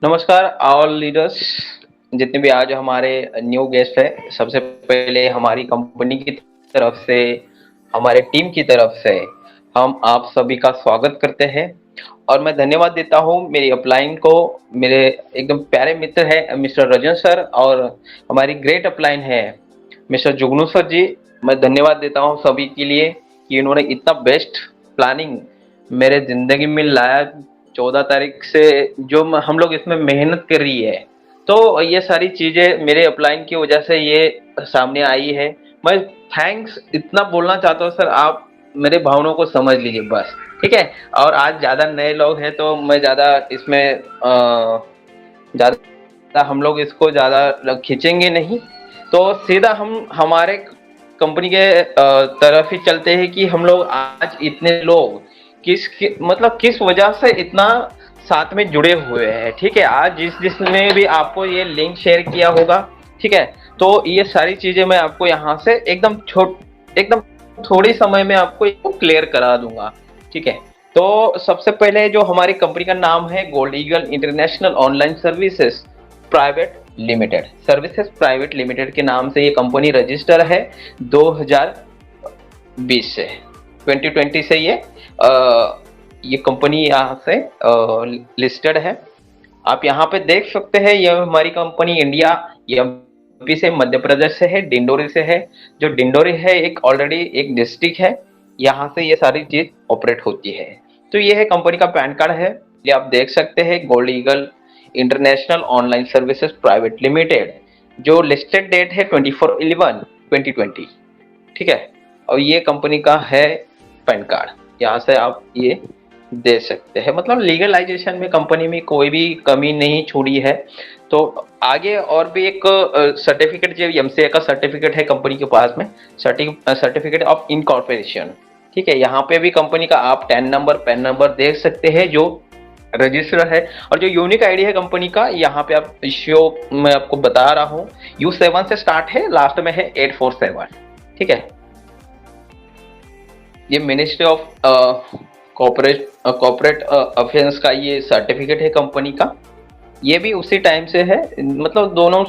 नमस्कार all leaders, जितने भी आज हमारे न्यू गेस्ट है। सबसे पहले हमारी कंपनी की तरफ से, हमारे टीम की तरफ से हम आप सभी का स्वागत करते हैं और मैं धन्यवाद देता हूँ मेरी अपलाइन को। मेरे एकदम प्यारे मित्र है मिस्टर रजन सर और हमारी ग्रेट अपलाइन है मिस्टर जुगनू सर जी। मैं धन्यवाद देता हूँ सभी के लिए कि इन्होंने इतना बेस्ट प्लानिंग मेरे जिंदगी में लाया। 14 तारीख से जो हम लोग इसमें मेहनत कर रही है, तो ये सारी चीजें मेरे अपलाइन की वजह से ये सामने आई है। मैं थैंक्स इतना बोलना चाहता हूँ सर, आप मेरे भावनाओं को समझ लीजिए बस। ठीक है। और आज ज्यादा नए लोग हैं तो मैं ज्यादा इसमें ज्यादा हम लोग इसको ज्यादा खींचेंगे नहीं, तो सीधा हम हमारे कंपनी के तरफ ही चलते हैं कि हम लोग आज इतने लोग मतलब किस वजह से इतना साथ में जुड़े हुए हैं। ठीक है। आज जिसने भी आपको ये लिंक शेयर किया होगा, ठीक है, तो ये सारी चीजें मैं आपको यहाँ से एकदम थोड़ी समय में आपको क्लियर करा दूंगा। ठीक है। तो सबसे पहले जो हमारी कंपनी का नाम है gold eagle international online services private limited. Services private limited के नाम से ये कंपनी रजिस्टर है 2020 से, 2020 से ये कंपनी यहाँ से लिस्टेड है। आप यहाँ पे देख सकते हैं, ये हमारी कंपनी इंडिया एमपी से, मध्य प्रदेश से है, डिंडोरी से है। जो डिंडोरी है एक ऑलरेडी एक डिस्ट्रिक्ट है, यहाँ से ये सारी चीज ऑपरेट होती है। तो ये है कंपनी का पैन कार्ड है, ये आप देख सकते हैं, gold eagle international online services private limited, जो लिस्टेड डेट है 24/11/2020। ठीक है। और ये कंपनी का है पैन कार्ड, यहाँ से आप ये दे सकते हैं। मतलब लीगलाइजेशन में कंपनी में कोई भी कमी नहीं छोड़ी है। तो आगे और भी एक सर्टिफिकेट, जो एमसीए का सर्टिफिकेट है कंपनी के पास में, सर्टिफिकेट ऑफ इनकॉर्पोरेशन। ठीक है। यहाँ पे भी कंपनी का आप टैन नंबर, पैन नंबर देख सकते हैं जो रजिस्टर है। और जो यूनिक आईडी है कंपनी का, यहाँ पे आप इश्यो मैं आपको बता रहा हूँ, U7 से स्टार्ट है, लास्ट में है 847। ठीक है। ये मिनिस्ट्री ऑफ कॉर्पोरेट अफेयर्स का ये सर्टिफिकेट है कंपनी का। ये भी उसी टाइम से है, मतलब दोनों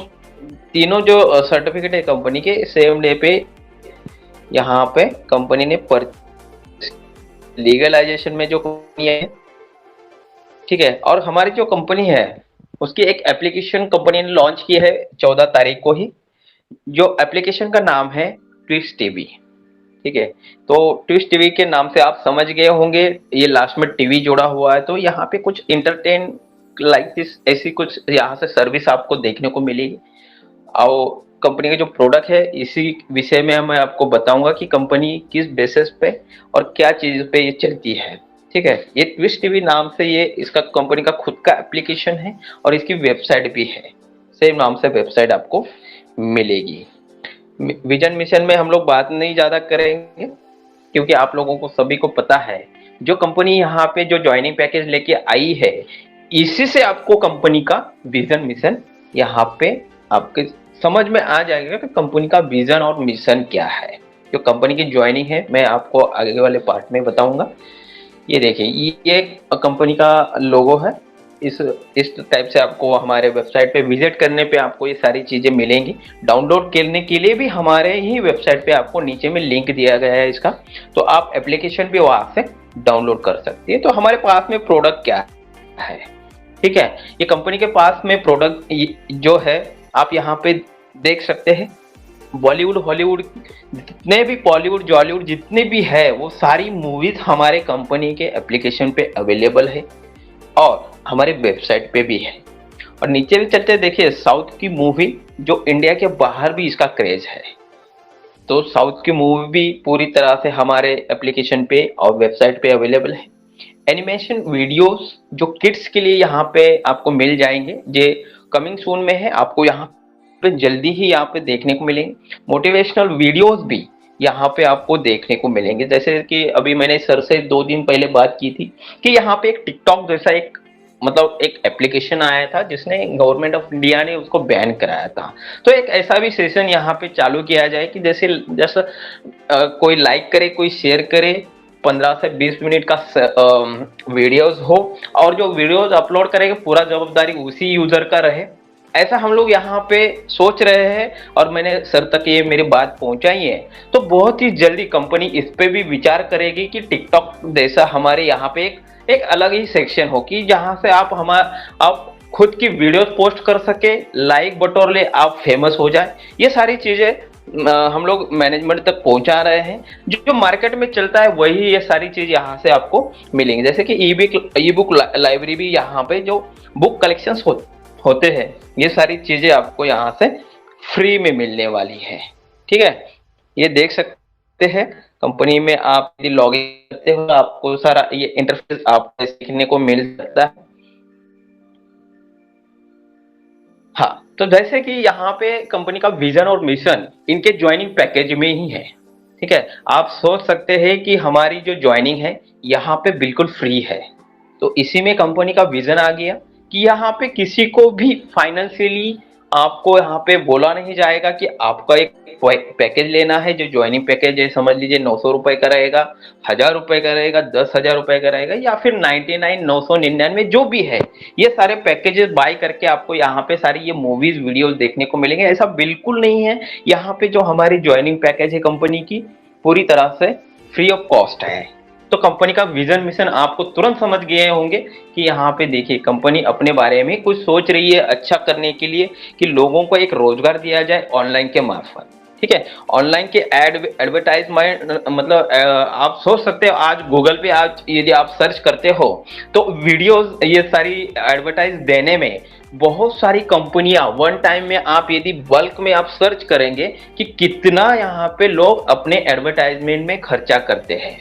तीनों जो सर्टिफिकेट है कंपनी के सेम डे पे यहाँ पे कंपनी ने पर लीगलाइजेशन में जो कंपनी है। ठीक है। और हमारी जो कंपनी है उसकी एक एप्लीकेशन कंपनी ने लॉन्च की है 14 तारीख को ही, जो एप्लीकेशन का नाम है ट्विस्ट टीवी। ठीक है। तो ट्विस्ट टीवी के नाम से आप समझ गए होंगे, ये लास्ट में टीवी जोड़ा हुआ है, तो यहाँ पे कुछ इंटरटेन लाइक दिस ऐसी कुछ यहाँ से सर्विस आपको देखने को मिलेगी। और कंपनी के जो प्रोडक्ट है इसी विषय में मैं आपको बताऊंगा कि कंपनी किस बेसिस पे और क्या चीज पे ये चलती है। ठीक है। ये ट्विस्ट टीवी नाम से ये इसका कंपनी का खुद का एप्लीकेशन है और इसकी वेबसाइट भी है, सेम नाम से वेबसाइट आपको मिलेगी। विजन मिशन में हम लोग बात नहीं ज्यादा करेंगे क्योंकि आप लोगों को सभी को पता है, जो कंपनी यहाँ पे जो ज्वाइनिंग पैकेज लेके आई है, इसी से आपको कंपनी का विजन मिशन यहाँ पे आपके समझ में आ जाएगा कि कंपनी का विजन और मिशन क्या है। जो कंपनी की ज्वाइनिंग है मैं आपको आगे वाले पार्ट में बताऊंगा। ये देखिए, ये कंपनी का लोगो है। इस टाइप से आपको हमारे वेबसाइट पे विजिट करने पे आपको ये सारी चीजें मिलेंगी। डाउनलोड करने के लिए भी हमारे ही वेबसाइट पे आपको नीचे में लिंक दिया गया है इसका, तो आप एप्लीकेशन भी वहां से डाउनलोड कर सकते हैं। तो हमारे पास में प्रोडक्ट क्या है, ठीक है, ये कंपनी के पास में प्रोडक्ट जो है आप यहाँ पे देख सकते हैं। बॉलीवुड, हॉलीवुड, जितने भी बॉलीवुड, जॉलीवुड जितने भी है वो सारी मूवीज हमारे कंपनी के एप्लीकेशन पे अवेलेबल है और हमारे वेबसाइट पे भी है। और नीचे भी चलते देखिए, साउथ की मूवी जो इंडिया के बाहर भी इसका क्रेज है, तो साउथ की मूवी भी पूरी तरह से हमारे एप्लीकेशन पे और वेबसाइट पे अवेलेबल है। एनिमेशन वीडियोस जो किड्स के लिए यहाँ पे आपको मिल जाएंगे, जे कमिंग सून में है, आपको यहाँ पे जल्दी ही यहाँ पे देखने को मिलेंगे। मोटिवेशनल वीडियोस भी यहाँ पे आपको देखने को मिलेंगे, जैसे कि अभी मैंने सर से 2 दिन पहले बात की थी कि यहाँ पे एक टिकटॉक जैसा एक मतलब एक एप्लीकेशन आया था जिसने गवर्नमेंट ऑफ इंडिया ने उसको बैन कराया था। तो एक ऐसा भी सेशन यहाँ पे चालू किया जाए कि जैसे जैसा कोई लाइक करे, कोई शेयर करे, 15 से 20 मिनट का वीडियोस हो, और जो वीडियोस अपलोड करेंगे पूरा जवाबदारी उसी यूजर का रहे, ऐसा हम लोग यहाँ पे सोच रहे हैं। और मैंने सर तक ये मेरी बात पहुंचाई है, तो बहुत ही जल्दी कंपनी इस पे भी विचार करेगी कि टिकटॉक जैसा हमारे यहाँ पे एक अलग ही सेक्शन हो, कि जहाँ से आप खुद की वीडियो पोस्ट कर सके, लाइक बटोर ले, आप फेमस हो जाए। ये सारी चीजें हम लोग मैनेजमेंट तक पहुंचा रहे हैं। जो मार्केट में चलता है वही ये सारी चीज यहाँ से आपको मिलेंगी, जैसे कि ई बुक लाइब्रेरी भी यहाँ पे जो बुक कलेक्शंस होते हैं, ये सारी चीजें आपको यहाँ से फ्री में मिलने वाली है। ठीक है, ये देख सकते हैं कंपनी में आप यदि लॉग इन करते हो आपको सारा ये इंटरफेस आपको सीखने को मिल सकता है। हाँ, तो जैसे कि यहाँ पे कंपनी का विजन और मिशन इनके ज्वाइनिंग पैकेज में ही है। ठीक है, आप सोच सकते हैं कि हमारी जो ज्वाइनिंग है यहाँ पे बिल्कुल फ्री है। तो इसी में कंपनी का विजन आ गया कि यहाँ पे किसी को भी फाइनेंशियली आपको यहाँ पे बोला नहीं जाएगा कि आपका एक पैकेज लेना है। जो ज्वाइनिंग पैकेज है समझ लीजिए 900 रुपए का रहेगा, 1000 रुपए का रहेगा, 10,000 रुपए का रहेगा, या फिर 99 999 जो भी है, ये सारे पैकेजेस बाय करके आपको यहाँ पे सारी ये मूवीज वीडियोस देखने को मिलेंगे। ऐसा बिल्कुल नहीं है, यहाँ पे जो हमारी ज्वाइनिंग पैकेज है कंपनी की पूरी तरह से फ्री ऑफ कॉस्ट है। तो कंपनी का विजन मिशन आपको तुरंत समझ गए होंगे कि यहाँ पे देखिए कंपनी अपने बारे में कुछ सोच रही है अच्छा करने के लिए, कि लोगों को एक रोजगार दिया जाए ऑनलाइन के मार्फत। ठीक है, ऑनलाइन के एडवर्टाइजमेंट मतलब आप सोच सकते हो आज गूगल पे आज यदि आप सर्च करते हो तो वीडियोस ये सारी एडवर्टाइज देने में बहुत सारी कंपनियां वन टाइम में, आप यदि बल्क में आप सर्च करेंगे कि कितना यहाँ पे लोग अपने एडवर्टाइजमेंट में खर्चा करते हैं।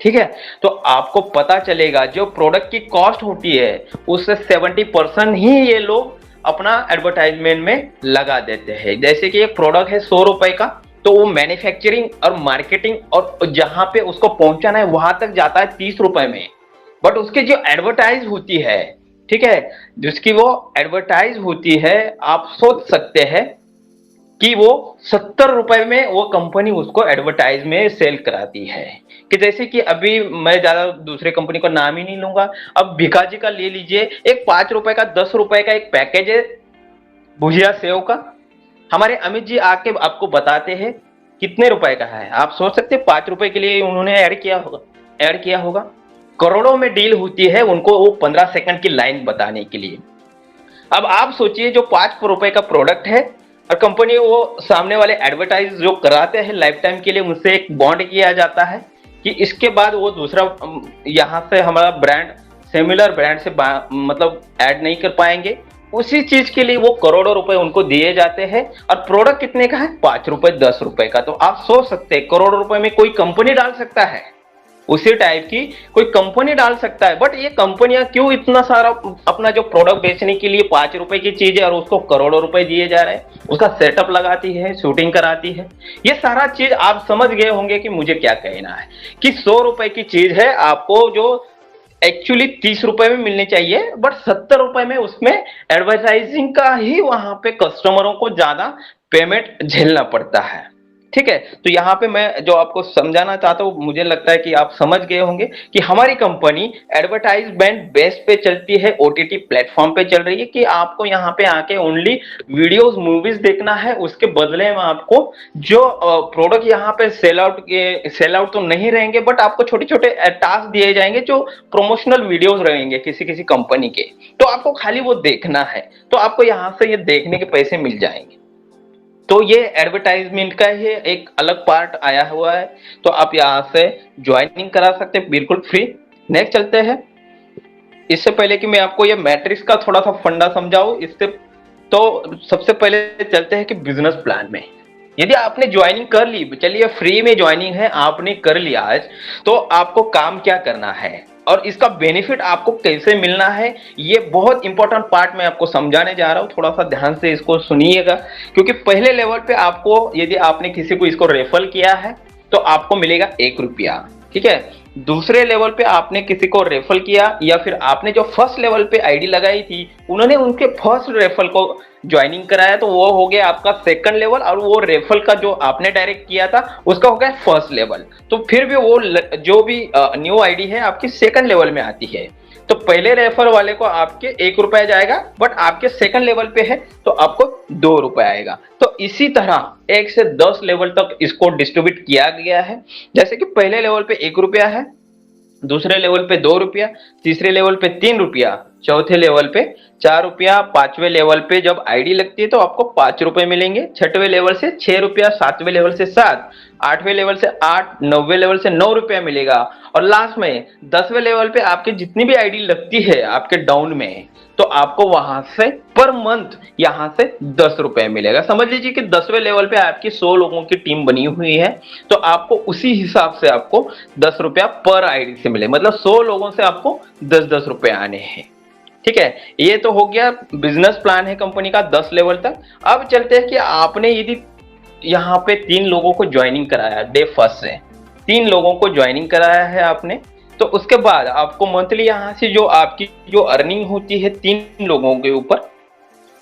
ठीक है, तो आपको पता चलेगा जो प्रोडक्ट की कॉस्ट होती है उससे 70% ही ये लोग अपना एडवर्टाइजमेंट में लगा देते हैं। जैसे कि एक प्रोडक्ट है 100 रुपए का, तो वो मैन्युफैक्चरिंग और मार्केटिंग और जहां पे उसको पहुंचाना है वहां तक जाता है 30 रुपए में, बट उसकी जो एडवर्टाइज होती है, ठीक है, जिसकी वो एडवर्टाइज होती है, आप सोच सकते हैं कि वो 70 रुपए में वो कंपनी उसको एडवर्टाइज में सेल कराती है। कि जैसे कि अभी मैं ज्यादा दूसरे कंपनी का नाम ही नहीं लूंगा, अब भिकाजी का ले लीजिए, एक 5 रुपए का 10 रुपए का एक पैकेज है भुजिया सेव का, हमारे अमित जी आके आपको बताते हैं कितने रुपए का है। आप सोच सकते हैं 5 रुपए के लिए उन्होंने ऐड किया होगा। करोड़ों में डील होती है उनको वो 15 सेकंड की लाइन बताने के लिए। अब आप सोचिए जो 5 रुपए का प्रोडक्ट है और कंपनी वो सामने वाले एडवर्टाइज जो कराते हैं लाइफ टाइम के लिए, उनसे एक बॉन्ड किया जाता है कि इसके बाद वो दूसरा यहाँ से हमारा ब्रांड सिमिलर ब्रांड से मतलब ऐड नहीं कर पाएंगे। उसी चीज के लिए वो करोड़ों रुपए उनको दिए जाते हैं, और प्रोडक्ट कितने का है? 5 रुपए 10 रुपए का। तो आप सोच सकते हैं करोड़ों रुपए में कोई कंपनी डाल सकता है, उसी टाइप की कोई कंपनी डाल सकता है। बट ये कंपनियां क्यों इतना सारा अपना जो प्रोडक्ट बेचने के लिए 5 रुपए की चीज है और उसको करोड़ों रुपए दिए जा रहे हैं, उसका सेटअप लगाती है, शूटिंग कराती है, ये सारा चीज आप समझ गए होंगे कि मुझे क्या कहना है। कि 100 रुपए की चीज है आपको जो एक्चुअली 30 रुपए में मिलनी चाहिए, बट 70 रुपए में उसमें एडवर्टाइजिंग का ही वहां पे कस्टमरों को ज्यादा पेमेंट झेलना पड़ता है। ठीक है, तो यहाँ पे मैं जो आपको समझाना चाहता हूँ, मुझे लगता है कि आप समझ गए होंगे कि हमारी कंपनी एडवर्टाइजमेंट बेस पे चलती है, ओटीटी प्लेटफॉर्म पे चल रही है, कि आपको यहाँ पे आके ओनली वीडियोस मूवीज देखना है, उसके बदले में आपको जो प्रोडक्ट यहाँ पे सेल आउट तो नहीं रहेंगे, बट आपको छोटे छोटे टास्क दिए जाएंगे जो प्रमोशनल वीडियोस रहेंगे किसी किसी कंपनी के, तो आपको खाली वो देखना है, तो आपको यहाँ से ये देखने के पैसे मिल जाएंगे। तो ये एडवर्टाइजमेंट का ही एक अलग पार्ट आया हुआ है, तो आप यहाँ से ज्वाइनिंग करा सकते हैं बिल्कुल फ्री। नेक्स्ट चलते हैं। इससे पहले कि मैं आपको ये मैट्रिक्स का थोड़ा सा फंडा समझाऊं, इससे तो सबसे पहले चलते हैं कि बिजनेस प्लान में। यदि आपने ज्वाइनिंग कर ली, चलिए फ्री में ज्वाइनिंग है, आपने कर लिया आज, तो आपको काम क्या करना है और इसका बेनिफिट आपको कैसे मिलना है, ये बहुत इंपॉर्टेंट पार्ट मैं आपको समझाने जा रहा हूँ। थोड़ा सा ध्यान से इसको सुनिएगा, क्योंकि पहले लेवल पे आपको यदि आपने किसी को इसको रेफर किया है तो आपको मिलेगा 1 रुपया। ठीक है, दूसरे लेवल पे आपने किसी को रेफर किया, या फिर आपने जो फर्स्ट लेवल पे आईडी लगाई थी उन्होंने उनके फर्स्ट रेफर को ज्वाइनिंग कराया, तो वो हो गया आपका सेकंड लेवल, और वो रेफर का जो आपने डायरेक्ट किया था उसका हो गया फर्स्ट लेवल। तो फिर भी वो जो भी न्यू आईडी है आपकी सेकंड लेवल में आती है। तो पहले रेफर वाले को आपके 1 रुपया जाएगा, बट आपके सेकंड लेवल पे है तो आपको 2 रुपए आएगा। तो इसी तरह 1 से 10 लेवल तक इसको डिस्ट्रीब्यूट किया गया है। जैसे कि पहले लेवल पे 1 रुपया है, दूसरे लेवल पे 2 रुपया, तीसरे लेवल पे 3 रुपया, चौथे लेवल पे 4 रुपया, पांचवें लेवल पे जब आईडी लगती है तो आपको 5 रुपए मिलेंगे, छठवें लेवल से 6 रुपया, सातवें लेवल से 7, आठवें लेवल से 8, नौवे लेवल से 9 रुपया मिलेगा, और लास्ट में 10वें लेवल पे आपकी जितनी भी आईडी लगती है आपके डाउन में, तो आपको वहां से पर मंथ यहां से 10 रुपए मिलेगा। समझ लीजिए कि 10वें लेवल पे आपकी 100 लोगों की टीम बनी हुई है, तो आपको उसी हिसाब से आपको 10 रुपया पर आईडी से मिले, मतलब 100 लोगों से आपको 10-10 रुपए आने हैं। ठीक है, ये तो हो गया बिजनेस प्लान है कंपनी का 10 लेवल तक। अब चलते हैं कि आपने यदि यहाँ पे 3 लोगों को ज्वाइनिंग कराया, डे फर्स्ट से 3 लोगों को ज्वाइनिंग कराया है आपने, तो उसके बाद आपको मंथली यहाँ से जो आपकी जो अर्निंग होती है 3 लोगों के ऊपर,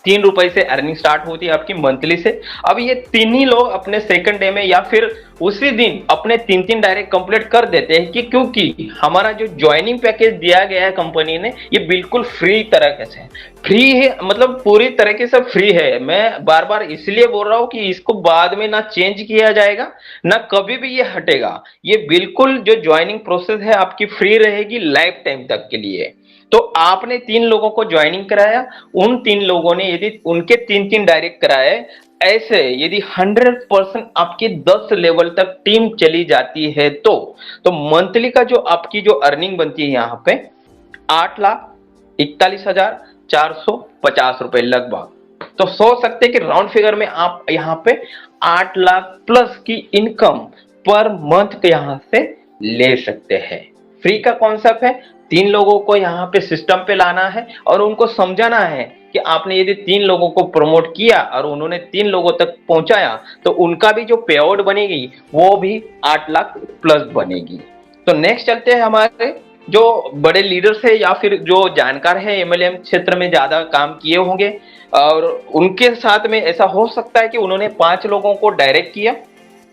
3 रुपए से अर्निंग स्टार्ट होती है आपकी मंथली से। अब ये 3 ही लोग अपने सेकंड डे में या फिर उसी दिन अपने 3-3 डायरेक्ट कंप्लीट कर देते हैं, कि क्योंकि हमारा जो ज्वाइनिंग पैकेज दिया गया है कंपनी ने ये बिल्कुल फ्री तरह से फ्री है, मतलब पूरी तरीके से फ्री है। मैं बार बार इसलिए बोल रहा हूँ कि इसको बाद में ना चेंज किया जाएगा ना कभी भी ये हटेगा। ये बिल्कुल जो ज्वाइनिंग प्रोसेस है आपकी फ्री रहेगी लाइफ टाइम तक के लिए। तो आपने 3 लोगों को ज्वाइनिंग कराया, उन 3 लोगों ने यदि उनके 3-3 डायरेक्ट कराए, ऐसे यदि 100% आपकी 10 लेवल तक टीम चली जाती है तो मंथली का जो आपकी जो अर्निंग बनती है यहाँ पे 8,41,450 रुपए लगभग। तो सोच सकते हैं कि राउंड फिगर में आप यहाँ पे 8 लाख प्लस की इनकम पर मंथ यहाँ से ले सकते हैं। फ्री का कॉन्सेप्ट है, 3 लोगों को यहाँ पे सिस्टम पे लाना है और उनको समझाना है कि आपने यदि 3 लोगों को प्रमोट किया और उन्होंने 3 लोगों तक पहुंचाया तो उनका भी जो पे आउट बनेगी वो भी 8 लाख प्लस बनेगी। तो नेक्स्ट चलते हैं हमारे जो बड़े लीडर्स है या फिर जो जानकार है एमएलएम क्षेत्र में ज्यादा काम किए होंगे, और उनके साथ में ऐसा हो सकता है कि उन्होंने 5 लोगों को डायरेक्ट किया,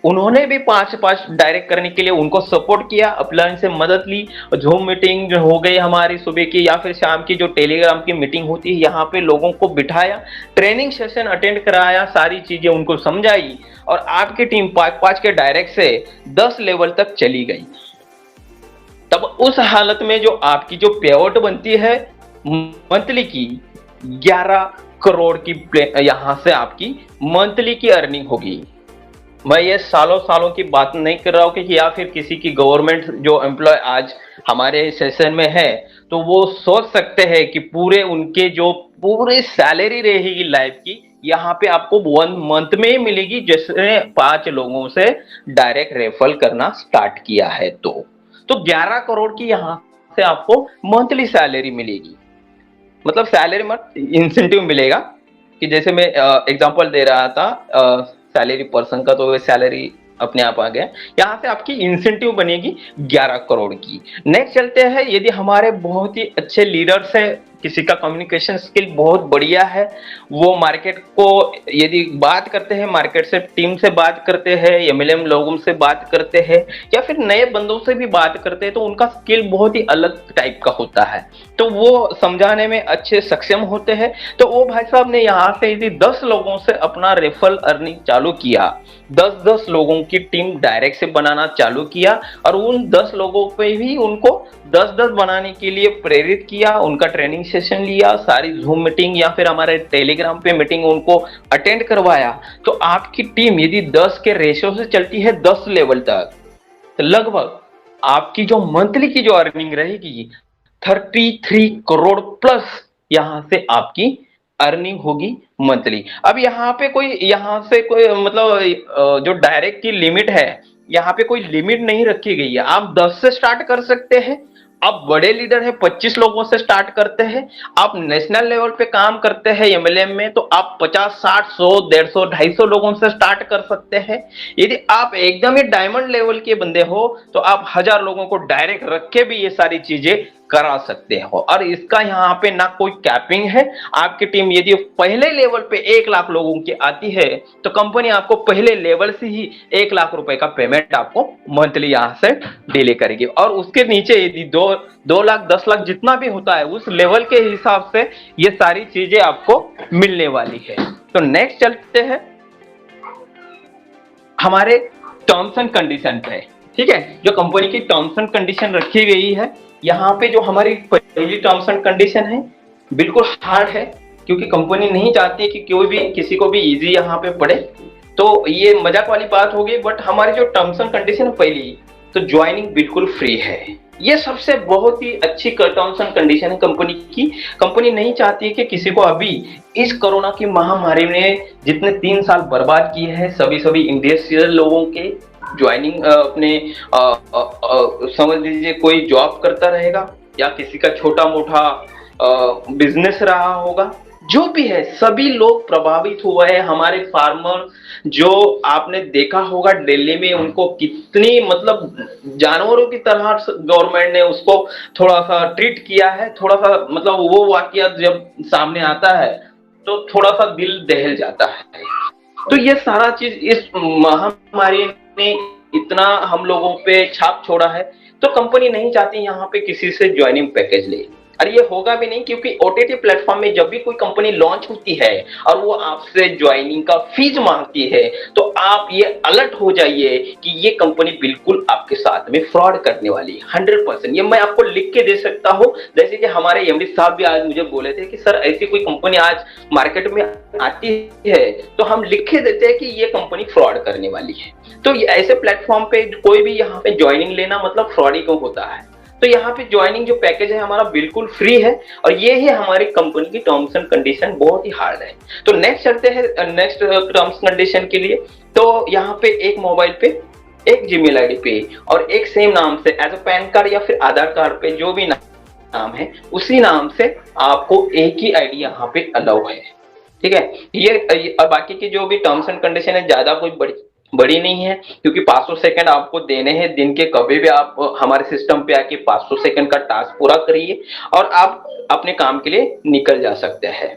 उन्होंने भी 5-5 डायरेक्ट करने के लिए उनको सपोर्ट किया, अपलाइन से मदद ली, जूम मीटिंग हो गई हमारी सुबह की या फिर शाम की जो टेलीग्राम की मीटिंग होती है यहाँ पे लोगों को बिठाया, ट्रेनिंग सेशन अटेंड कराया, सारी चीजें उनको समझाई, और आपकी टीम 5-5 के डायरेक्ट से 10 लेवल तक चली गई। तब उस हालत में जो आपकी जो पे आउट बनती है मंथली की 11 करोड़ की यहाँ से आपकी मंथली की अर्निंग होगी। मैं ये सालों सालों की बात नहीं कर रहा हूँ कि या फिर किसी की गवर्नमेंट जो एम्प्लॉय आज हमारे सेशन में है तो वो सोच सकते हैं कि पूरे उनके जो पूरी सैलरी रहेगी लाइफ की यहाँ पे आपको 1 मंथ में ही मिलेगी, जिसने 5 लोगों से डायरेक्ट रेफर करना स्टार्ट किया है। तो 11 करोड़ की यहाँ से आपको मंथली सैलरी मिलेगी, मतलब सैलरी मत इंसेंटिव मिलेगा, कि जैसे मैं एग्जांपल दे रहा था सैलरी पर्सन का, तो वो सैलरी अपने आप आ गया, यहाँ से आपकी इंसेंटिव बनेगी 11 करोड़ की। नेक्स्ट चलते हैं, यदि हमारे बहुत ही अच्छे लीडर्स हैं, किसी का कम्युनिकेशन स्किल बहुत बढ़िया है, वो मार्केट को यदि बात करते हैं, मार्केट से टीम से बात करते हैं, एमएलएम लोगों से बात करते हैं या फिर नए बंदों से भी बात करते हैं, तो उनका स्किल बहुत ही अलग टाइप का होता है, तो वो समझाने में अच्छे सक्षम होते हैं। तो वो भाई साहब ने यहाँ से यदि 10 लोगों से अपना रेफरल अर्निंग चालू किया, 10-10 लोगों की टीम डायरेक्ट से बनाना चालू किया, और उन 10 लोगों पे भी उनको 10-10 बनाने के लिए प्रेरित किया, उनका ट्रेनिंग सेशन लिया, सारी जूम मीटिंग या फिर हमारे टेलीग्राम पे मीटिंग उनको अटेंड करवाया। तो आपकी टीम यदि 10 के रेशियो से चलती है 10 लेवल तक, तो लगभग आपकी जो मंथली की जो अर्निंग रहेगी 33 करोड़ प्लस यहां से आपकी अर्निंग होगी मंथली। अब यहाँ पे कोई यहाँ से कोई मतलब जो डायरेक्ट की लिमिट है, यहाँ पे कोई लिमिट नहीं रखी गई है, आप 10 से स्टार्ट कर सकते हैं, आप बड़े लीडर है, 25 लोगों से स्टार्ट करते हैं, आप नेशनल लेवल पे काम करते हैं एमएलएम में, तो आप 50, 60, 100, 150, 250 लोगों से स्टार्ट कर सकते हैं। यदि आप एकदम ही डायमंड लेवल के बंदे हो तो आप 1000 लोगों को डायरेक्ट रख के भी ये सारी चीजें करा सकते हो। और इसका यहाँ पे ना कोई कैपिंग है। आपकी टीम यदि पहले लेवल पे 1 लाख लोगों की आती है तो कंपनी आपको पहले लेवल से ही 1 लाख रुपए का पेमेंट आपको मंथली यहाँ से डिले करेगी। और उसके नीचे यदि 2 लाख 10 लाख जितना भी होता है उस लेवल के हिसाब से ये सारी चीजें आपको मिलने वाली है। तो नेक्स्ट चलते हैं हमारे टर्म्स एंड कंडीशन पे। ठीक है, जो कंपनी की टर्म्स एंड कंडीशन रखी गई है, यहाँ पे जो हमारी पहली टर्म्स एंड कंडीशन है बिल्कुल हार्ड है, क्योंकि कंपनी नहीं चाहती कि कोई भी किसी को भी इजी यहाँ पे पड़े। तो ये मजाक वाली बात होगी, बट हमारी जो टर्म्स एंड कंडीशन पहली, तो ज्वाइनिंग बिल्कुल फ्री है। ये सबसे बहुत ही अच्छी टर्म्स एंड कंडीशन है कंपनी की। कंपनी नहीं चाहती है कि किसी को अभी इस कोरोना की महामारी में जितने 3 साल बर्बाद किए हैं सभी इंडस्ट्रियल लोगों के ज्वाइनिंग अपने समझ लीजिए कोई जॉब करता रहेगा या किसी का छोटा मोटा बिजनेस रहा होगा, जो भी है सभी लोग प्रभावित हुए हैं। हमारे फार्मर जो आपने देखा होगा दिल्ली में उनको कितनी मतलब जानवरों की तरह गवर्नमेंट ने उसको थोड़ा सा ट्रीट किया है। थोड़ा सा मतलब वो वाकया जब सामने आता है तो थोड़ा सा दिल दहल जाता है। तो ये सारा चीज इस महामारी ने इतना हम लोगों पे छाप छोड़ा है, तो कंपनी नहीं चाहती यहाँ पे किसी से ज्वाइनिंग पैकेज ले। और ये होगा भी नहीं, क्योंकि ओटीटी प्लेटफॉर्म में जब भी कोई कंपनी लॉन्च होती है और वो आपसे ज्वाइनिंग का फीस मांगती है, तो आप ये अलर्ट हो जाइए कि ये कंपनी बिल्कुल आपके साथ में फ्रॉड करने वाली है 100%। ये मैं आपको लिख के दे सकता हूँ, जैसे कि हमारे एमडी साहब भी आज मुझे बोले थे कि सर ऐसी कोई कंपनी आज मार्केट में आती है तो हम लिख के देते हैं कि ये कंपनी फ्रॉड करने वाली है। तो ऐसे प्लेटफॉर्म पे कोई भी यहाँ पे ज्वाइनिंग लेना मतलब फ्रॉड ही को होता है। तो यहाँ पे ज्वाइनिंग जो पैकेज है हमारा बिल्कुल फ्री है, और ये ही हमारी कंपनी की टर्म्स एंड कंडीशन बहुत ही हार्ड है। तो नेक्स्ट चलते हैं नेक्स्ट टर्म्स कंडीशन के लिए। तो यहाँ पे एक मोबाइल पे, एक जीमेल आईडी पे और एक सेम नाम से एज अ पैन कार्ड या फिर आधार कार्ड पे जो भी नाम है उसी नाम से आपको एक ही आईडी यहाँ पे अलाउ है। ठीक है, ये और बाकी की जो भी टर्म्स एंड कंडीशन है ज्यादा कोई बड़ी नहीं है, क्योंकि 500 सेकंड आपको देने हैं दिन के, कभी भी आप हमारे सिस्टम पे आके 500 सेकंड का टास्क पूरा करिए और आप अपने काम के लिए निकल जा सकते हैं।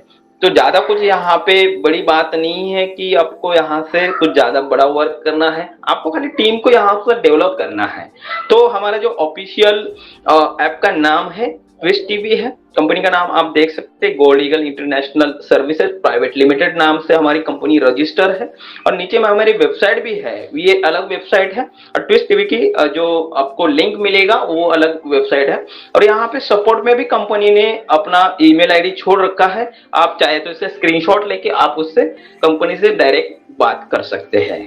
तो ज्यादा कुछ यहाँ पे बड़ी बात नहीं है कि आपको यहाँ से कुछ ज्यादा बड़ा वर्क करना है, आपको खाली टीम को यहाँ पर डेवलप करना है। तो हमारा जो ऑफिशियल ऐप का नाम है ट्विस्ट टीवी है, कंपनी का नाम आप देख सकते हैं gold eagle international services private limited नाम से हमारी कंपनी रजिस्टर है। और नीचे में हमारी वेबसाइट भी है, ये अलग वेबसाइट है, और ट्विस्ट टीवी की जो आपको लिंक मिलेगा वो अलग वेबसाइट है। और यहाँ पे सपोर्ट में भी कंपनी ने अपना ईमेल आईडी छोड़ रखा है, आप चाहे तो इसे स्क्रीनशॉट लेके आप उससे कंपनी से डायरेक्ट बात कर सकते हैं।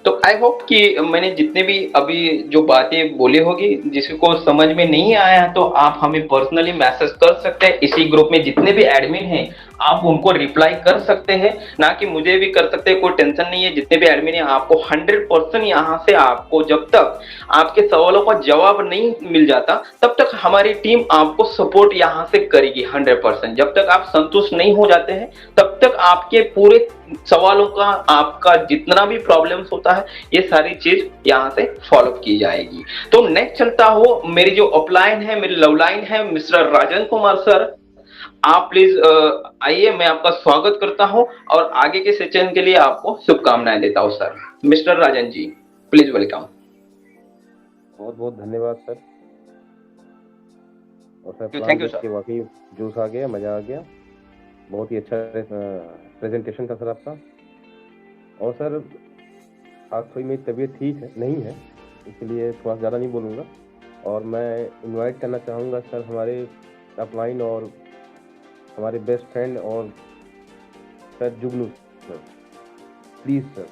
तो आई होप कि मैंने जितने भी अभी जो बातें बोली होगी, जिसको समझ में नहीं आया तो आप हमें पर्सनली मैसेज कर सकते हैं। इसी ग्रुप में जितने भी एडमिन हैं आप उनको रिप्लाई कर सकते हैं, ना कि मुझे भी कर सकते हैं, कोई टेंशन नहीं है। जितने भी एडमिन हैं आपको 100% यहाँ से आपको जब तक आपके सवालों का जवाब नहीं मिल जाता तब तक हमारी टीम आपको सपोर्ट यहाँ से करेगी 100%। जब तक आप संतुष्ट नहीं हो जाते हैं तब तक आपके पूरे सवालों का, आपका जितना भी प्रॉब्लम्स होता है ये सारी चीज यहाँ से फॉलो की जाएगी। तो नेक्स्ट चलता हो, मेरी जो अपलाइन है, मेरी लवलाइन है मिस्टर राजन कुमार सर, आप प्लीज आइए, मैं आपका स्वागत करता हूं और आगे के सेशन के लिए आपको शुभकामनाएं देता हूं sir. Mister Rajan ji please welcome. बहुत बहुत धन्यवाद सर। और सर थैंक यू सर। वाकई जोश आ गया, मजा आ गया, बहुत ही अच्छा प्रेजेंटेशन था सर आपका। और सर आज थोड़ी मेरी तबीयत ठीक है नहीं है, इसलिए थोड़ा ज़्यादा नहीं बोलूँगा। और मैं इनवाइट करना चाहूँगा सर हमारे अपलाइन और हमारे बेस्ट फ्रेंड और sir Jugnu sir, please sir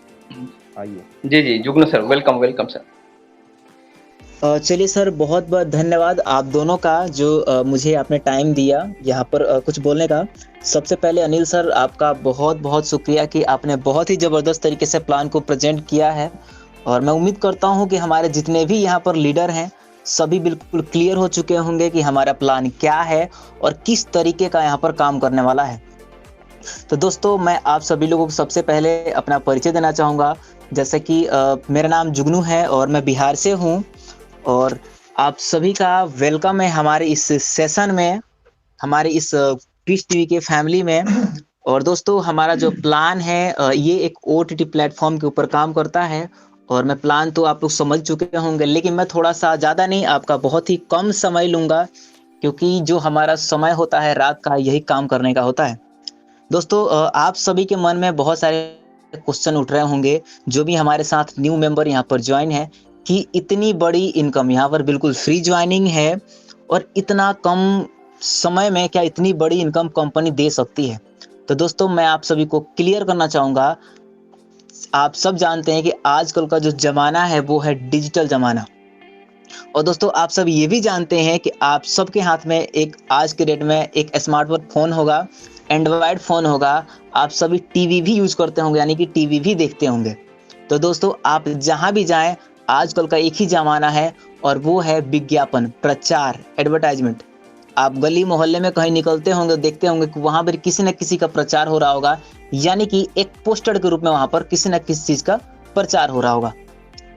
आइए। जी जी जुगनू सर, वेलकम वेलकम सर। चलिए सर, बहुत बहुत धन्यवाद आप दोनों का जो मुझे आपने टाइम दिया यहाँ पर कुछ बोलने का। सबसे पहले अनिल सर, आपका बहुत बहुत शुक्रिया कि आपने बहुत ही ज़बरदस्त तरीके से प्लान को प्रेजेंट किया है, और मैं उम्मीद करता हूँ कि हमारे जितने भी यहाँ पर लीडर हैं सभी बिल्कुल क्लियर हो चुके होंगे कि हमारा प्लान क्या है और किस तरीके का यहाँ पर काम करने वाला है। तो दोस्तों, मैं आप सभी लोगों को सबसे पहले अपना परिचय देना चाहूँगा। जैसे कि मेरा नाम जुगनू है और मैं बिहार से हूँ, और आप सभी का वेलकम है हमारे इस सेशन में, हमारे इस पीस टीवी के फैमिली में। और दोस्तों, हमारा जो प्लान है ये एक ओटीटी प्लेटफॉर्म के ऊपर काम करता है, और मैं प्लान तो आप लोग समझ चुके होंगे, लेकिन मैं थोड़ा सा ज़्यादा नहीं, आपका बहुत ही कम समय लूँगा, क्योंकि जो हमारा समय होता है रात का, यही काम करने का होता है। दोस्तों, आप सभी के मन में बहुत सारे क्वेश्चन उठ रहे होंगे, जो भी हमारे साथ न्यू मेंबर यहाँ पर ज्वाइन है, कि इतनी बड़ी इनकम यहाँ पर बिल्कुल फ्री ज्वाइनिंग है, और इतना कम समय में क्या इतनी बड़ी इनकम कंपनी दे सकती है? तो दोस्तों, मैं आप सभी को क्लियर करना चाहूँगा, आप सब जानते हैं कि आजकल का जो ज़माना है वो है डिजिटल ज़माना। और दोस्तों, आप सब ये भी जानते हैं कि आप सबके हाथ में एक आज के डेट में एक स्मार्टफोन फ़ोन होगा, एंड्रॉयड फ़ोन होगा, आप सभी टीवी भी यूज़ करते होंगे, यानी कि टीवी भी देखते होंगे। तो दोस्तों, आप जहाँ भी जाएँ, आजकल का एक ही ज़माना है, और वो है विज्ञापन, प्रचार, एडवर्टाइजमेंट। आप गली मोहल्ले में कहीं निकलते होंगे, देखते होंगे कि वहाँ पर किसी न किसी का प्रचार हो रहा होगा, यानी कि एक पोस्टर के रूप में वहाँ पर किसी न किसी चीज़ का प्रचार हो रहा होगा।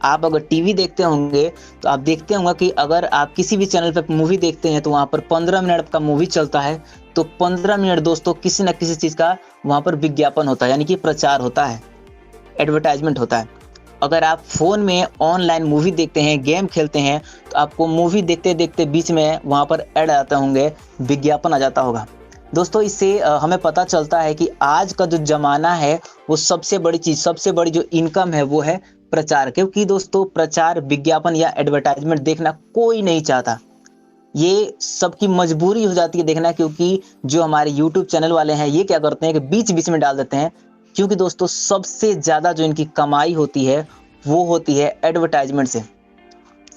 आप अगर टीवी देखते होंगे तो आप देखते होंगे कि अगर आप किसी भी चैनल पे मूवी देखते हैं तो वहाँ पर 15 मिनट का मूवी चलता है, तो 15 मिनट दोस्तों किसी न किसी चीज़ का वहाँ पर विज्ञापन होता है, यानी कि प्रचार होता है, एडवर्टाइजमेंट होता है। अगर आप फ़ोन में ऑनलाइन मूवी देखते हैं, गेम खेलते हैं, तो आपको मूवी देखते देखते बीच में वहाँ पर ऐड आते होंगे, विज्ञापन आ जाता होगा। दोस्तों, इससे हमें पता चलता है कि आज का जो ज़माना है वो सबसे बड़ी चीज़, सबसे बड़ी जो इनकम है वो है प्रचार। क्योंकि दोस्तों, प्रचार, विज्ञापन या एडवर्टाइजमेंट देखना कोई नहीं चाहता, ये सबकी मजबूरी हो जाती है देखना, क्योंकि जो हमारे यूट्यूब चैनल वाले हैं ये क्या करते हैं कि बीच बीच में डाल देते हैं। क्योंकि दोस्तों, सबसे ज़्यादा जो इनकी कमाई होती है वो होती है एडवर्टाइजमेंट से,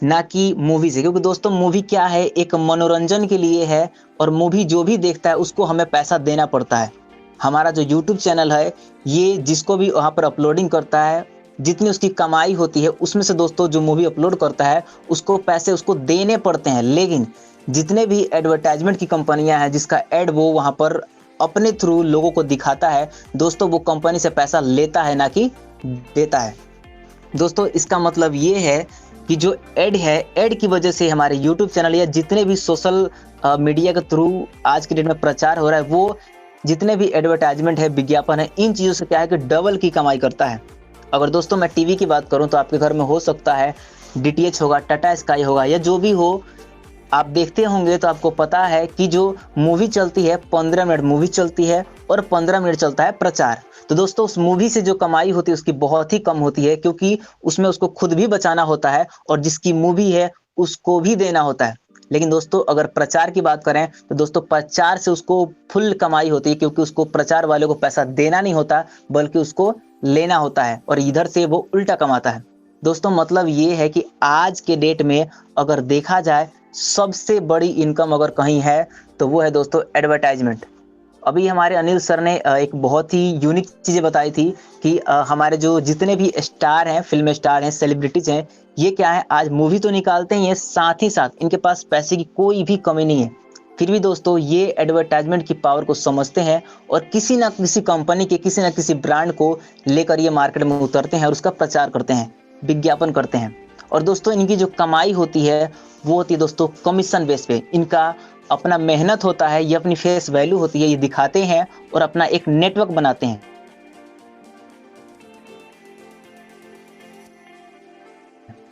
ना कि मूवी से। क्योंकि दोस्तों, मूवी क्या है, एक मनोरंजन के लिए है, और मूवी जो भी देखता है उसको हमें पैसा देना पड़ता है। हमारा जो यूट्यूब चैनल है, ये जिसको भी वहाँ पर अपलोडिंग करता है, जितनी उसकी कमाई होती है उसमें से दोस्तों जो मूवी अपलोड करता है उसको पैसे उसको देने पड़ते हैं। लेकिन जितने भी एडवर्टाइजमेंट की कंपनियां हैं, जिसका एड वो वहाँ पर अपने थ्रू लोगों को दिखाता है, दोस्तों वो कंपनी से पैसा लेता है, ना कि देता है। दोस्तों, इसका मतलब ये है कि जो एड है, एड की वजह से हमारे यूट्यूब चैनल या जितने भी सोशल मीडिया के थ्रू आज की डेट में प्रचार हो रहा है, वो जितने भी एडवर्टाइजमेंट है, विज्ञापन है, इन चीज़ों से क्या है कि डबल की कमाई करता है। अगर दोस्तों मैं टीवी की बात करूं तो आपके घर में हो सकता है डीटीएच होगा, टाटा स्काई होगा, या जो भी हो, आप देखते होंगे तो आपको पता है कि जो मूवी चलती है 15 मिनट मूवी चलती है और 15 मिनट चलता है प्रचार। तो दोस्तों, उस मूवी से जो कमाई होती है उसकी बहुत ही कम होती है, क्योंकि उसमें उसको खुद भी बचाना होता है और जिसकी मूवी है उसको भी देना होता है। लेकिन दोस्तों, अगर प्रचार की बात करें तो दोस्तों प्रचार से उसको फुल कमाई होती है, क्योंकि उसको प्रचार वाले को पैसा देना नहीं होता बल्कि उसको लेना होता है, और इधर से वो उल्टा कमाता है। दोस्तों, मतलब ये है कि आज के डेट में अगर देखा जाए, सबसे बड़ी इनकम अगर कहीं है तो वो है दोस्तों एडवर्टाइजमेंट। अभी हमारे अनिल सर ने एक बहुत ही यूनिक चीज़ें बताई थी कि हमारे जो जितने भी स्टार हैं, फिल्म स्टार हैं, सेलिब्रिटीज हैं, ये क्या है, आज मूवी तो निकालते ही हैं, साथ ही साथ इनके पास पैसे की कोई भी कमी नहीं है। फिर भी दोस्तों, ये एडवर्टाइजमेंट की पावर को समझते हैं और किसी ना किसी कंपनी के, किसी ना किसी ब्रांड को लेकर ये मार्केट में उतरते हैं और उसका प्रचार करते हैं, विज्ञापन करते हैं। और दोस्तों, इनकी जो कमाई होती है वो होती है दोस्तों कमीशन बेस पे। इनका अपना मेहनत होता है, ये अपनी फेस वैल्यू होती है, ये दिखाते हैं और अपना एक नेटवर्क बनाते हैं।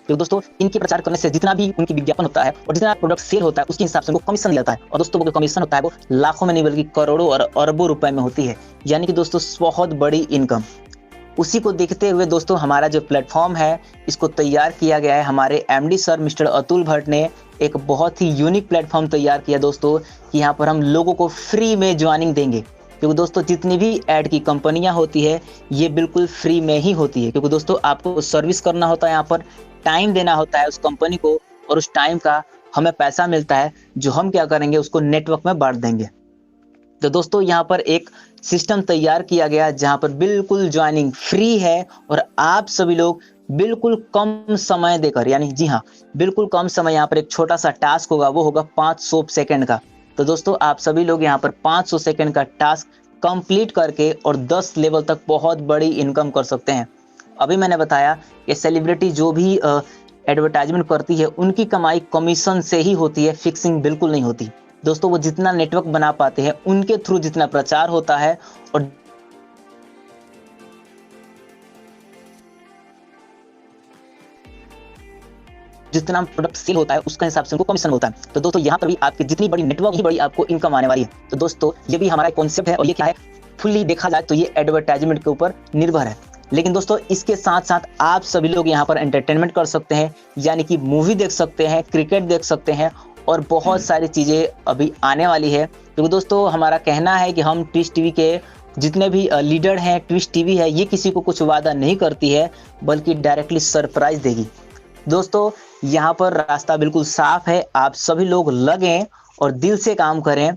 तो दोस्तों, इनके प्रचार करने से जितना भी उनकी विज्ञापन होता है और जितना प्रोडक्ट सेल होता है उसके हिसाब से उनको कमीशन मिलता है। और दोस्तों, वो कमीशन होता है वो लाखों में नहीं बल्कि करोड़ों और अरबों रुपए में होती है, यानी कि दोस्तों बहुत बड़ी इनकम। उसी को देखते हुए दोस्तों, हमारा जो प्लेटफॉर्म है इसको तैयार किया गया है। हमारे MD sir mister Atul Bhatt ने एक बहुत ही यूनिक प्लेटफॉर्म तैयार किया दोस्तों, कि यहाँ पर हम लोगों को फ्री में ज्वाइनिंग देंगे। क्योंकि दोस्तों, जितनी भी ऐड की कंपनियां होती है ये बिल्कुल फ्री में ही होती है, क्योंकि दोस्तों आपको सर्विस करना होता है, यहाँ पर टाइम देना होता है उस कंपनी को, और उस टाइम का हमें पैसा मिलता है जो हम क्या करेंगे उसको नेटवर्क में बांट देंगे। तो दोस्तों यहाँ पर एक सिस्टम तैयार किया गया जहाँ पर बिल्कुल ज्वाइनिंग फ्री है और आप सभी लोग बिल्कुल कम समय देकर, यानी जी हाँ, बिल्कुल कम समय, यहाँ पर एक छोटा सा टास्क होगा, वो होगा 500 सेकंड का। तो दोस्तों आप सभी लोग यहाँ पर 500 सेकंड का टास्क कंप्लीट करके और 10 लेवल तक बहुत बड़ी इनकम कर सकते हैं। अभी मैंने बताया कि सेलिब्रिटी जो भी एडवर्टाइजमेंट करती है उनकी कमाई कमीशन से ही होती है, फिक्सिंग बिल्कुल नहीं होती। दोस्तों वो जितना नेटवर्क बना पाते हैं उनके थ्रू जितना प्रचार होता है और जितना प्रोडक्ट सेल होता है उसका हिसाब से उनको कमीशन होता है। तो दोस्तों यहाँ पर भी आपकी जितनी बड़ी नेटवर्क ही बड़ी आपको इनकम आने वाली है। तो दोस्तों ये भी हमारा कॉन्सेप्ट है और ये क्या है, फुल्ली देखा जाए तो ये एडवर्टाइजमेंट के ऊपर निर्भर है। लेकिन दोस्तों इसके साथ साथ आप सभी लोग यहाँ पर एंटरटेनमेंट कर सकते हैं, यानी कि मूवी देख सकते हैं, क्रिकेट देख सकते हैं और बहुत सारी चीजें अभी आने वाली है। क्योंकि दोस्तों हमारा कहना है कि हम ट्विस्ट टीवी के जितने भी लीडर हैं, ट्विस्ट टीवी है, ये किसी को कुछ वादा नहीं करती है बल्कि डायरेक्टली सरप्राइज देगी। दोस्तों यहाँ पर रास्ता बिल्कुल साफ है, आप सभी लोग लगें और दिल से काम करें।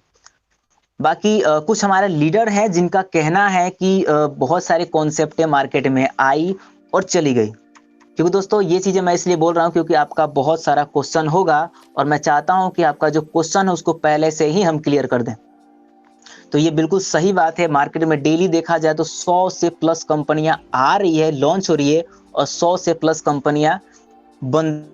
बाकी कुछ हमारे लीडर हैं जिनका कहना है कि बहुत सारे कॉन्सेप्ट मार्केट में आई और चली गई। क्योंकि दोस्तों ये चीजें मैं इसलिए बोल रहा हूँ क्योंकि आपका बहुत सारा क्वेश्चन होगा और मैं चाहता हूँ कि आपका जो क्वेश्चन है उसको पहले से ही हम क्लियर कर दें। तो ये बिल्कुल सही बात है, मार्केट में डेली देखा जाए तो 100 से प्लस कंपनियां आ रही है, लॉन्च हो रही है और 100 से प्लस कंपनियां बंद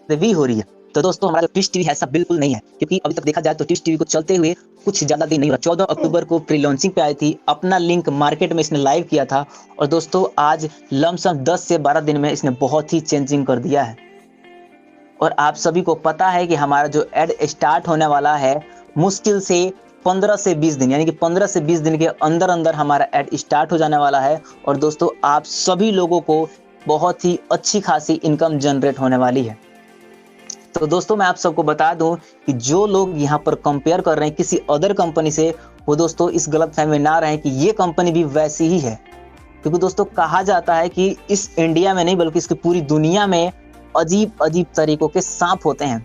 भी हो रही है। तो दोस्तों हमारा जो ट्विस्ट टीवी है ऐसा बिल्कुल नहीं है, क्योंकि अभी तक देखा जाए तो ट्विस्ट टीवी को चलते हुए कुछ ज्यादा दिन नहीं हुआ। 14 अक्टूबर को प्री लॉन्चिंग पे आई थी, अपना लिंक मार्केट में इसने लाइव किया था और दोस्तों आज लमसम 10 से 12 दिन में इसने बहुत ही चेंजिंग कर दिया है। और आप सभी को पता है कि हमारा जो एड स्टार्ट होने वाला है मुश्किल से 15 से 20 दिन, यानी कि 15 से 20 दिन के अंदर अंदर हमारा एड स्टार्ट हो जाने वाला है। और दोस्तों आप सभी लोगों को बहुत ही अच्छी खासी इनकम जनरेट होने वाली है। तो दोस्तों मैं आप सबको बता दूं कि जो लोग यहाँ पर कंपेयर कर रहे हैं किसी अदर कंपनी से, वो दोस्तों इस गलतफहमी में ना रहें कि ये कंपनी भी वैसी ही है। क्योंकि दोस्तों कहा जाता है कि इस इंडिया में नहीं बल्कि इसकी पूरी दुनिया में अजीब अजीब तरीकों के सांप होते हैं।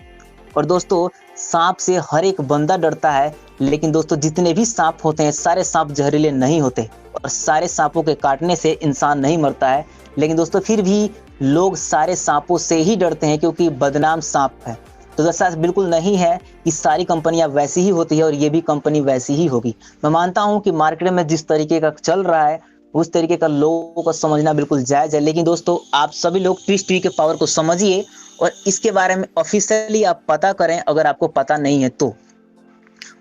और दोस्तों सांप से हर एक बंदा डरता है, लेकिन दोस्तों जितने भी सांप होते हैं सारे सांप जहरीले नहीं होते और सारे सांपों के काटने से इंसान नहीं मरता है। लेकिन दोस्तों फिर भी लोग सारे सांपों से ही डरते हैं क्योंकि बदनाम सांप है। तो ऐसा बिल्कुल नहीं है कि सारी कंपनियां वैसी ही होती है और ये भी कंपनी वैसी ही होगी। मैं मानता हूं कि मार्केट में जिस तरीके का चल रहा है उस तरीके का लोगों को समझना बिल्कुल जायज है। लेकिन दोस्तों आप सभी लोग ट्विस्ट टीवी के पावर को समझिए और इसके बारे में ऑफिशियली आप पता करें अगर आपको पता नहीं है तो।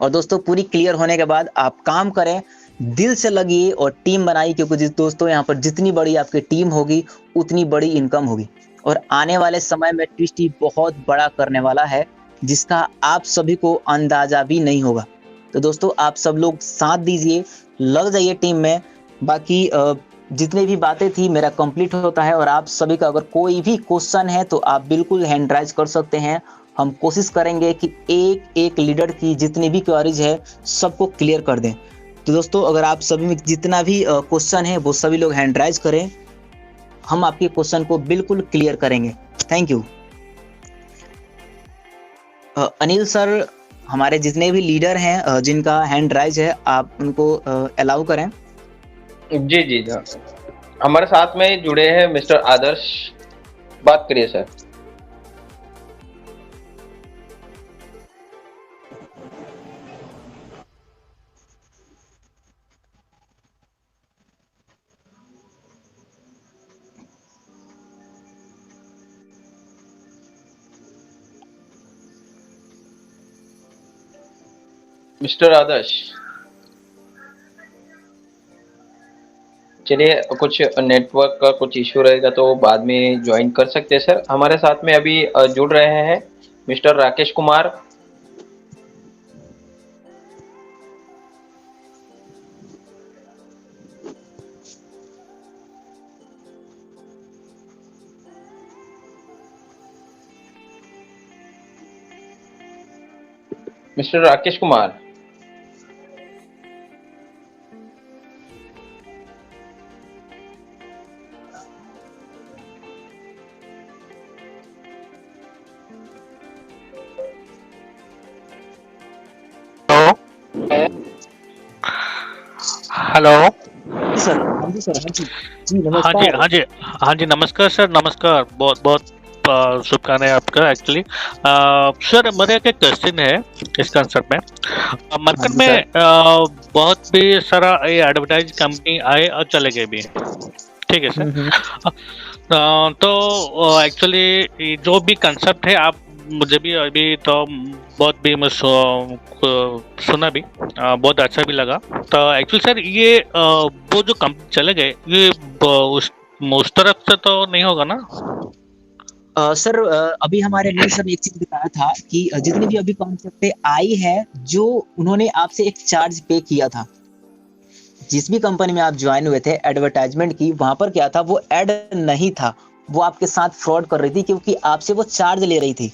और दोस्तों पूरी क्लियर होने के बाद आप काम करें, दिल से लगिए और टीम बनाइए, क्योंकि दोस्तों यहाँ पर जितनी बड़ी आपकी टीम होगी उतनी बड़ी इनकम होगी। और आने वाले समय में ट्विस्ट टीवी बहुत बड़ा करने वाला है जिसका आप सभी को अंदाजा भी नहीं होगा। तो दोस्तों आप सब लोग साथ दीजिए, लग जाइए टीम में। बाकी जितने भी बातें थी मेरा कंप्लीट होता है और आप सभी का अगर कोई भी क्वेश्चन है तो आप बिल्कुल हैंड राइज कर सकते हैं। हम कोशिश करेंगे कि एक एक लीडर की जितनी भी क्वेरीज है सबको क्लियर कर दें। तो दोस्तों अगर आप सभी में जितना भी क्वेश्चन है वो सभी लोग हैंड राइज करें, हम आपके क्वेश्चन को बिल्कुल क्लियर करेंगे। Thank you. अनिल सर, हमारे जितने भी लीडर हैं जिनका हैंड राइज है आप उनको अलाउ करें। जी जी जी, हमारे साथ में जुड़े हैं मिस्टर आदर्श, बात करिए सर। मिस्टर आदर्श, चलिए कुछ नेटवर्क का कुछ इश्यू रहेगा तो बाद में ज्वाइन कर सकते हैं सर। हमारे साथ में अभी जुड़ रहे हैं mister Rakesh Kumar. Mister Rakesh Kumar, hello. जी सर, हाँ जी सर, हाँ जी। जी हाँ जी, नमस्कार। हाँ जी, हाँ जी, नमस्कार सर, नमस्कार। बहुत बहुत शुभकामनाएं आपका एक्चुअली। सर मेरा एक क्वेश्चन है इस कंसर्ट में। हाँ मार्केट जी में सर। बहुत भी सारा ये एडवर्टाइज कंपनी आए और चले गए भी, ठीक है सर। हम्म। तो एक्चुअली जो भी कंसेप्ट है आप मुझे भी अभी तो बहुत भी मैं सुना भी, बहुत अच्छा भी लगा। तो एक्चुअली सर ये वो जो कंपनी चले गए ये उस तरफ से तो नहीं होगा ना? सर अभी हमारे अनिल सर ने एक चीज बताया था कि जितनी भी अभी कॉन्सेप्ट आई है, जो उन्होंने आपसे एक चार्ज पे किया था, जिस भी कंपनी में आप ज्वाइन हुए थे एडवर्टाइजमेंट की, वहां पर क्या था, वो एड नहीं था, वो आपके साथ फ्रॉड कर रही थी क्योंकि आपसे वो चार्ज ले रही थी।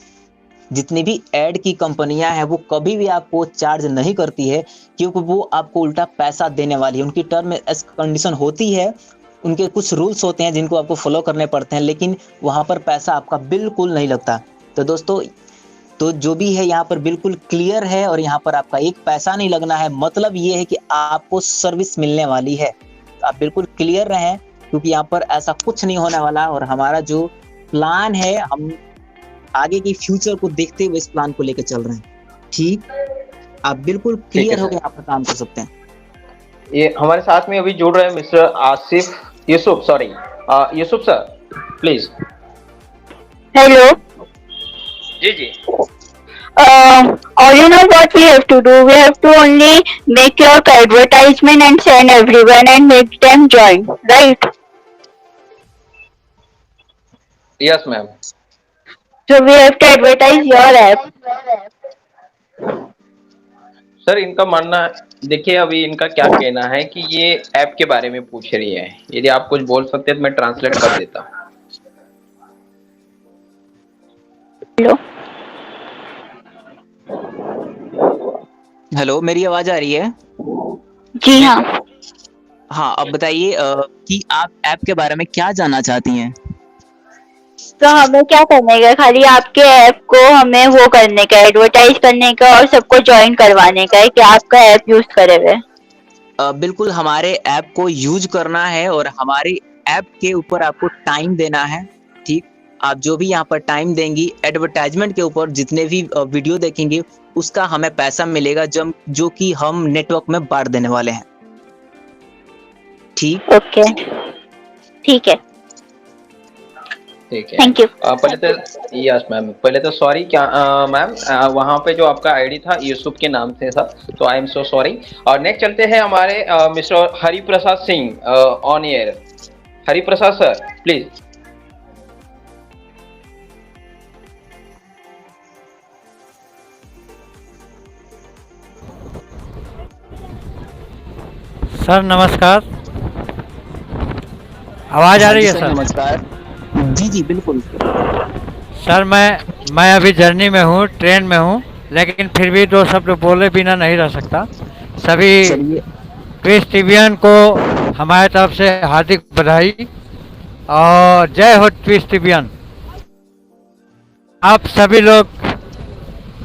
जितनी भी एड की कंपनियां हैं वो कभी भी आपको चार्ज नहीं करती है, क्योंकि वो आपको उल्टा पैसा देने वाली है। उनकी टर्म एंड कंडीशन होती है, उनके कुछ रूल्स होते हैं जिनको आपको फॉलो करने पड़ते हैं, लेकिन वहां पर पैसा आपका बिल्कुल नहीं लगता। तो दोस्तों, तो जो भी है यहाँ पर बिल्कुल क्लियर है, और यहाँ पर आपका एक पैसा नहीं लगना है। मतलब ये है कि आपको सर्विस मिलने वाली है, तो आप बिल्कुल क्लियर रहें, क्योंकि यहाँ पर ऐसा कुछ नहीं होने वाला। और हमारा जो प्लान है, हम आगे की फ्यूचर को देखते हुए इस प्लान को लेकर चल रहे हैं। ठीक, आप बिल्कुल ठीक है क्लियर होकर सर। यहाँ पर काम कर सकते हैं। ये हमारे साथ में अभी जुड़ रहे हैं mister Asif Yusuf, sorry Yusuf sir, please. Hello. जी जी। Or you know what we have to do? We have to only make your advertisement and send everyone and make them join, right? Yes ma'am. So we have to advertise your app. Sir इनका मानना, देखिए अभी इनका क्या कहना है कि ये ऐप के बारे में पूछ रही है। यदि आप कुछ बोल सकते तो मैं ट्रांसलेट कर देता। Hello. हेलो, मेरी आवाज आ रही है? जी जी हाँ। सर। हाँ, अब बताइए कि आप ऐप के बारे में क्या जानना चाहती हैं? तो हमें क्या करने का, खाली आपके ऐप को हमें वो करने का, एडवर्टाइज करने का और सबको ज्वाइन करवाने का है कि आपका ऐप यूज करे हुए। बिल्कुल हमारे ऐप को यूज करना है, और हमारी ऐप के ऊपर आपको टाइम देना है। ठीक, आप जो भी यहाँ पर टाइम देंगी एडवर्टाइजमेंट के ऊपर, जितने भी वीडियो देखेंगे, उसका हमें पैसा मिलेगा, जो कि हम नेटवर्क में बांट देने वाले हैं। ठीक, ओके, ठीक है। ठीक है। Thank you. पहले तो यस मैम, पहले तो सॉरी क्या मैम, वहाँ पे जो आपका आईडी था यूसुफ के नाम से था, तो आई एम सो सॉरी। और नेक्स्ट चलते हैं हमारे mister Hariprasad Singh on air. Hariprasad sir please. Sir नमस्कार। आवाज़ आ हाँ रही जी है सर, सर? नमस्कार। जी जी बिल्कुल। सर मैं अभी जर्नी में हूँ, ट्रेन में हूँ, लेकिन फिर भी दो शब्द बोले बिना नहीं रह सकता। सभी चलिए। क्रिस टिबियन को हमारे तरफ से हार्दिक बधाई और जय हो क्रिस टिबियन। आप सभी लोग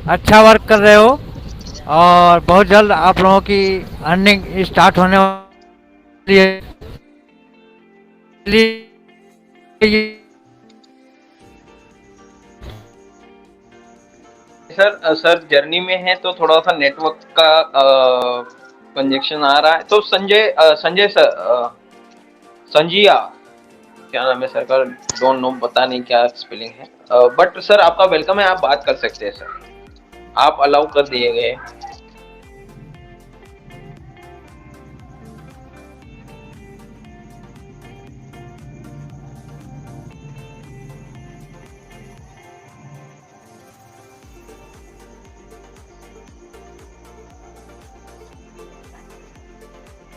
अच्छा वर्क कर रहे हो और बहुत जल्द आप लोगों की अर्निंग स्टार्ट होने वाली है। सर जर्नी में है तो थोड़ा सा नेटवर्क का कंजेक्शन आ रहा है। तो संजय सर, संजिया क्या नाम है सर का, डोंट नो, पता नहीं क्या स्पेलिंग है, बट सर आपका वेलकम है, आप बात कर सकते हैं सर, आप अलाउ कर दिए गए।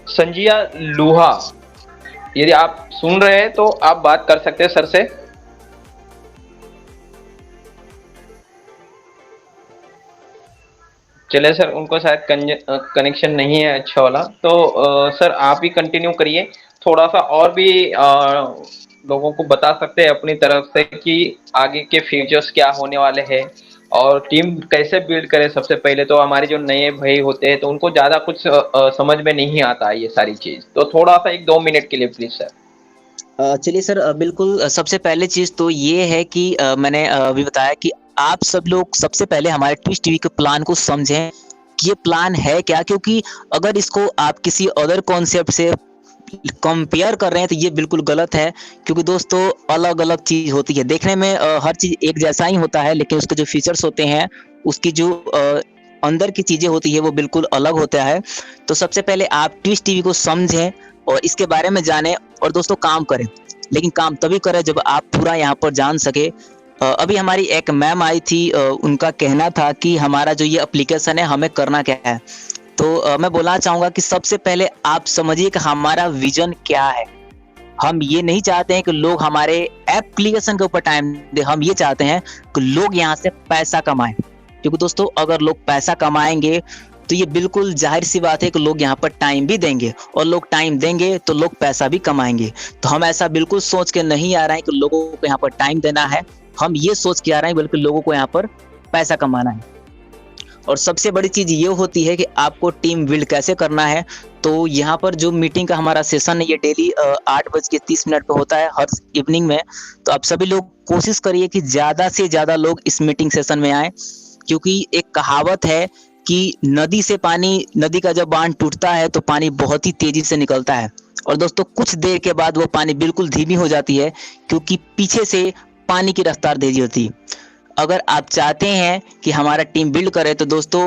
संजिया लूहा, यदि आप सुन रहे हैं तो आप बात कर सकते हैं सर से। चले सर, उनको शायद कनेक्शन नहीं है अच्छा वाला, तो सर आप ही कंटिन्यू करिए। थोड़ा सा और भी लोगों को बता सकते हैं अपनी तरफ से कि आगे के फ्यूचर्स क्या होने वाले हैं, और टीम कैसे बिल्ड करें। सबसे पहले तो हमारे जो नए भाई होते हैं तो उनको ज्यादा कुछ समझ में नहीं आता है ये सारी चीज, तो थोड़ा सा 1-2 मिनट के लिए प्लीज सर। चलिए सर, बिल्कुल। सबसे पहले चीज़ तो ये है कि मैंने अभी बताया कि आप सब लोग सबसे पहले हमारे ट्विस्ट टीवी के प्लान को समझें कि ये प्लान है क्या, क्योंकि अगर इसको आप किसी अदर कॉन्सेप्ट से कंपेयर कर रहे हैं तो ये बिल्कुल गलत है। क्योंकि दोस्तों अलग अलग चीज़ होती है, देखने में हर चीज़ एक जैसा ही होता है, लेकिन उसके जो फीचर्स होते हैं, उसकी जो अंदर की चीज़ें होती है वो बिल्कुल अलग होता है। तो सबसे पहले आप ट्विस्ट टीवी को समझें और इसके बारे में जानें और दोस्तों काम करें। लेकिन काम तभी करें जब आप पूरा यहाँ पर जान सके। अभी हमारी एक मैम आई थी, उनका कहना था कि हमारा जो ये एप्लीकेशन है हमें करना क्या है। तो मैं बोलना चाहूँगा कि सबसे पहले आप समझिए कि हमारा विजन क्या है। हम ये नहीं चाहते हैं कि लोग हमारे एप्लीकेशन के ऊपर टाइम दें, हम ये चाहते हैं कि लोग यहाँ से पैसा कमाएं। क्योंकि दोस्तों अगर लोग पैसा कमाएंगे तो ये बिल्कुल जाहिर सी बात है कि लोग यहाँ पर टाइम भी देंगे, और लोग टाइम देंगे तो लोग पैसा भी कमाएंगे। तो हम ऐसा बिल्कुल सोच के नहीं आ रहे हैं कि लोगों को यहाँ पर टाइम देना है, हम ये सोच के आ रहे हैं बल्कि लोगों को यहाँ पर पैसा कमाना है। और सबसे बड़ी चीज़ ये होती है कि आपको टीम बिल्ड कैसे करना है। तो यहाँ पर जो मीटिंग का हमारा सेशन है ये डेली 8:30 पे होता है, हर इवनिंग में। तो आप सभी लोग कोशिश करिए कि ज़्यादा से ज़्यादा लोग इस मीटिंग सेशन में आए, क्योंकि एक कहावत है कि नदी से पानी, नदी का जब बांध टूटता है तो पानी बहुत ही तेजी से निकलता है, और दोस्तों कुछ देर के बाद वो पानी बिल्कुल धीमी हो जाती है, क्योंकि पीछे से पानी की रफ्तार तेजी होती है। अगर आप चाहते हैं कि हमारा टीम बिल्ड करे तो दोस्तों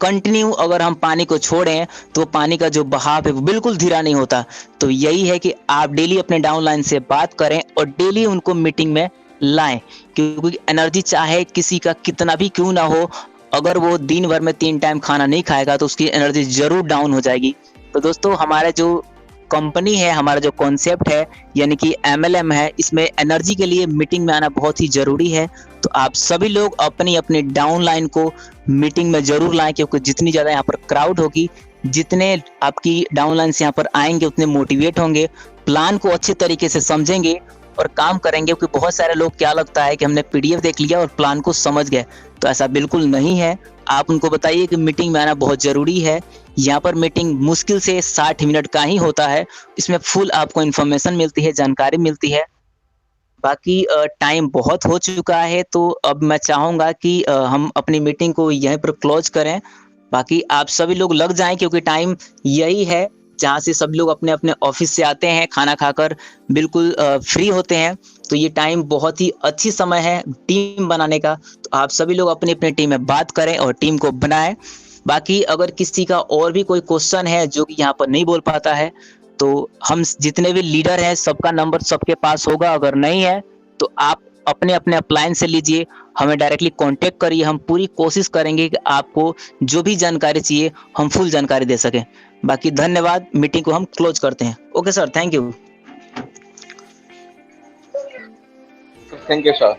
कंटिन्यू अगर हम पानी को छोड़ें तो पानी का जो बहाव है वो बिल्कुल धीरा नहीं होता। तो यही है कि आप डेली अपने डाउनलाइन से बात करें और डेली उनको मीटिंग में लाएं, क्योंकि एनर्जी चाहे किसी का कितना भी क्यों ना हो, अगर वो दिन भर में 3 टाइम खाना नहीं खाएगा तो उसकी एनर्जी जरूर डाउन हो जाएगी। तो दोस्तों हमारा जो कंपनी है, हमारा जो कॉन्सेप्ट है यानी कि MLM है, इसमें एनर्जी के लिए मीटिंग में आना बहुत ही जरूरी है। तो आप सभी लोग अपनी अपनी डाउनलाइन को मीटिंग में जरूर लाएं, क्योंकि जितनी ज़्यादा यहाँ पर क्राउड होगी, जितने आपकी डाउनलाइन से यहाँ पर आएंगे उतने मोटिवेट होंगे, प्लान को अच्छे तरीके से समझेंगे और काम करेंगे। क्योंकि बहुत सारे लोग क्या लगता है कि हमने PDF देख लिया और प्लान को समझ गए, तो ऐसा बिल्कुल नहीं है। आप उनको बताइए कि मीटिंग में आना बहुत ज़रूरी है। यहाँ पर मीटिंग मुश्किल से 60 मिनट का ही होता है, इसमें फुल आपको इन्फॉर्मेशन मिलती है, जानकारी मिलती है। बाकी टाइम बहुत हो चुका है, तो अब मैं चाहूँगा कि हम अपनी मीटिंग को यहीं पर क्लोज करें। बाकी आप सभी लोग लग जाएं, क्योंकि टाइम यही है जहाँ से सब लोग अपने अपने ऑफिस से आते हैं, खाना खाकर बिल्कुल फ्री होते हैं। तो ये टाइम बहुत ही अच्छी समय है टीम बनाने का। तो आप सभी लोग अपनी अपनी टीम में बात करें और टीम को बनाएं। बाकी अगर किसी का और भी कोई क्वेश्चन है जो कि यहाँ पर नहीं बोल पाता है, तो हम जितने भी लीडर हैं सबका नंबर सबके पास होगा। अगर नहीं है तो आप अपने अपने अप्लायंस से लीजिए, हमें डायरेक्टली कांटेक्ट करिए। हम पूरी कोशिश करेंगे कि आपको जो भी जानकारी चाहिए हम फुल जानकारी दे सकें। बाकी धन्यवाद, मीटिंग को हम क्लोज करते हैं। Okay sir, thank you. Thank you sir.